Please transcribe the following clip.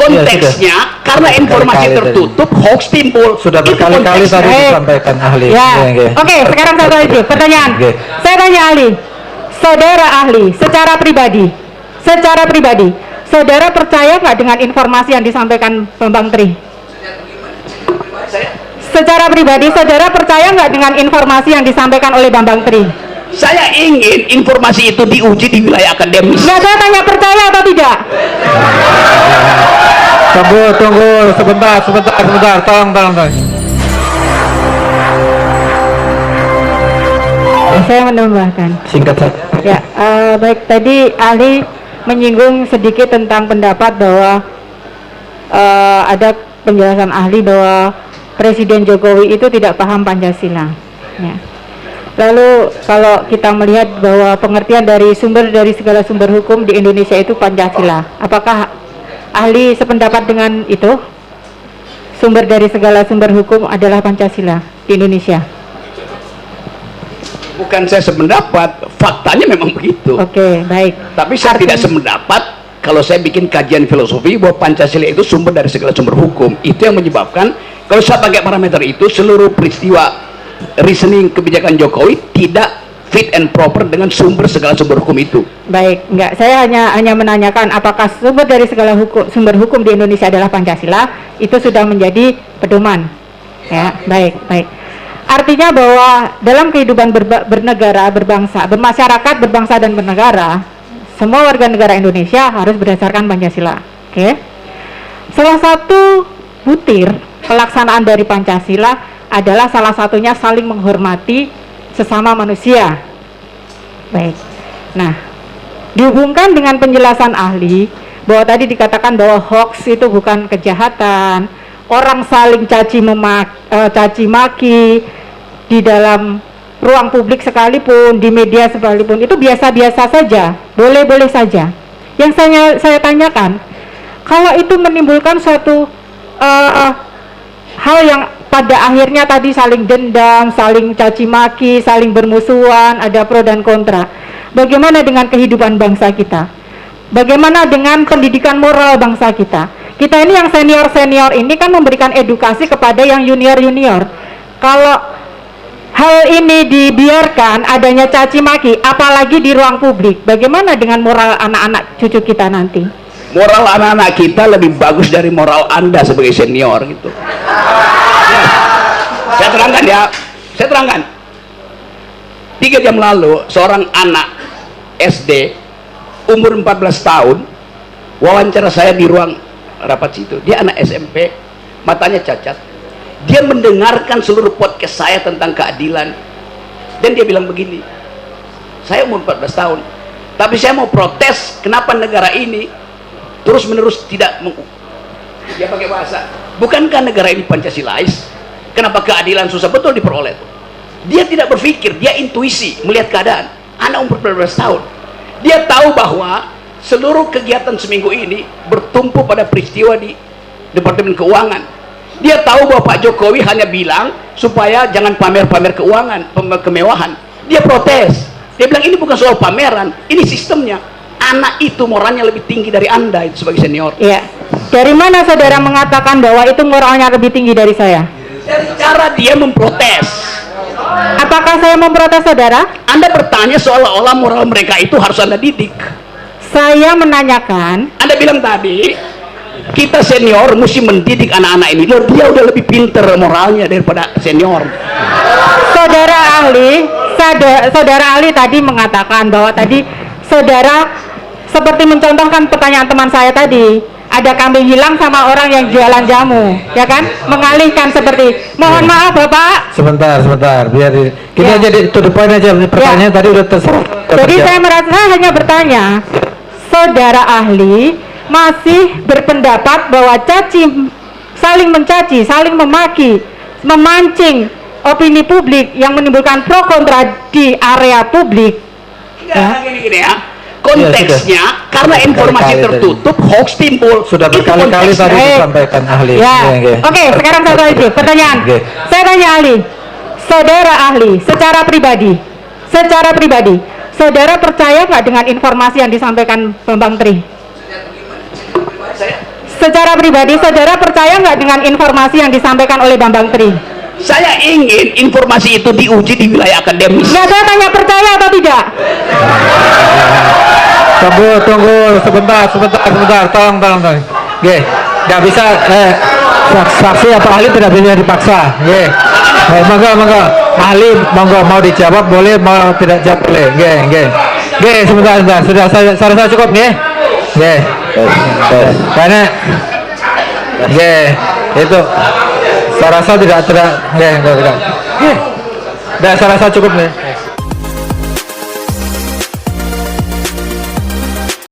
konteksnya karena informasi tertutup hoax timbul. Sudah berkali-kali tadi disampaikan ahli. Oke, sekarang satu lagi pertanyaan. Saya tanya ahli, saudara ahli, secara pribadi, saudara percaya nggak dengan informasi yang disampaikan Bambang Tri? Secara pribadi, saudara percaya nggak dengan informasi yang disampaikan oleh Bambang Tri? Saya ingin informasi itu diuji di wilayah akademis. Nggak, saya tanya percaya atau tidak? Tunggu, sebentar, tolong. Saya menambahkan. Singkat saja. Ya, baik, tadi ahli menyinggung sedikit tentang pendapat bahwa ada penjelasan ahli bahwa Presiden Jokowi itu tidak paham Pancasila. Ya. Lalu kalau kita melihat bahwa pengertian dari segala sumber hukum di Indonesia itu Pancasila, apakah ahli sependapat dengan itu? Sumber dari segala sumber hukum adalah Pancasila di Indonesia. Bukan saya sependapat, faktanya memang begitu. Oke, baik. Tapi saya tidak sependapat kalau saya bikin kajian filosofi bahwa Pancasila itu sumber dari segala sumber hukum. Itu yang menyebabkan kalau saya pakai parameter itu, seluruh peristiwa reasoning kebijakan Jokowi tidak fit and proper dengan segala sumber hukum itu. Baik, enggak, saya hanya menanyakan apakah sumber dari segala sumber hukum di Indonesia adalah Pancasila, itu sudah menjadi pedoman. Ya, baik. Artinya bahwa dalam kehidupan bernegara, berbangsa, bermasyarakat, berbangsa dan bernegara, semua warga negara Indonesia harus berdasarkan Pancasila. Oke. Salah satu butir pelaksanaan dari Pancasila adalah salah satunya saling menghormati sesama manusia. Baik. Nah, dihubungkan dengan penjelasan ahli bahwa tadi dikatakan bahwa hoax itu bukan kejahatan, orang saling caci maki di dalam ruang publik sekalipun, di media sekalipun, itu biasa-biasa saja, boleh-boleh saja. Yang saya tanyakan, kalau itu menimbulkan suatu hal yang pada akhirnya tadi saling dendam, saling caci maki, saling bermusuhan, ada pro dan kontra. Bagaimana dengan kehidupan bangsa kita? Bagaimana dengan pendidikan moral bangsa kita? Kita ini yang senior-senior ini kan memberikan edukasi kepada yang junior-junior. Kalau hal ini dibiarkan adanya caci maki, apalagi di ruang publik, bagaimana dengan moral anak-anak cucu kita nanti? Moral anak-anak kita lebih bagus dari moral Anda sebagai senior gitu. Saya terangkan ya, saya terangkan. 3 jam lalu seorang anak SD umur 14 tahun wawancara saya di ruang rapat situ. Dia anak SMP, matanya cacat. Dia mendengarkan seluruh podcast saya tentang keadilan dan dia bilang begini, saya umur 14 tahun tapi saya mau protes kenapa negara ini terus menerus tidak dia pakai bahasa, bukankah negara ini Pancasilais, kenapa keadilan susah betul diperoleh? Dia tidak berpikir, dia intuisi melihat keadaan. Anak umur 14 tahun, dia tahu bahwa seluruh kegiatan seminggu ini bertumpu pada peristiwa di Departemen Keuangan. Dia tahu bahwa Pak Jokowi hanya bilang supaya jangan pamer-pamer keuangan, kemewahan. Dia protes, dia bilang ini bukan soal pameran, ini sistemnya. Anak itu moralnya lebih tinggi dari Anda itu sebagai senior. Iya. Dari mana saudara mengatakan bahwa itu moralnya lebih tinggi dari saya? Dari cara dia memprotes. Apakah saya memprotes saudara? Anda bertanya seolah-olah moral mereka itu harus Anda didik. Saya menanyakan. Anda bilang tadi kita senior mesti mendidik anak-anak ini. Dia udah lebih pinter moralnya daripada senior. Saudara ahli tadi mengatakan bahwa tadi saudara seperti mencontohkan pertanyaan teman saya tadi, ada kambing hilang sama orang yang jualan jamu, ya kan? Mengalihkan seperti, mohon maaf Bapak. Sebentar, biar kita jadi to the point aja. Pertanyaan tadi udah terserah. Jadi saya hanya bertanya, saudara ahli masih berpendapat bahwa saling mencaci, saling memaki, memancing opini publik yang menimbulkan pro kontra di area publik. Gini ya, konteksnya karena informasi tertutup hoax timbul. Sudah berkali-kali tadi disampaikan ahli. Oke, sekarang satu lagi pertanyaan. Saya tanya ahli, secara pribadi, saudara percaya nggak dengan informasi yang disampaikan Bambang Tri? secara pribadi saudara percaya nggak dengan informasi yang disampaikan oleh Bambang Tri? Saya ingin informasi itu diuji di wilayah akademis. Nggak, saya tanya percaya atau tidak? Tunggu sebentar, tolong. Oke, nggak bisa, saksi atau ahli tidak bisa dipaksa. Oke, monggo, ahli monggo mau dijawab boleh, mau tidak jawab boleh. Oke, sebentar, sudah saya cukup nih. Oke, karena, itu, saya rasa tidak, saya rasa cukup nih.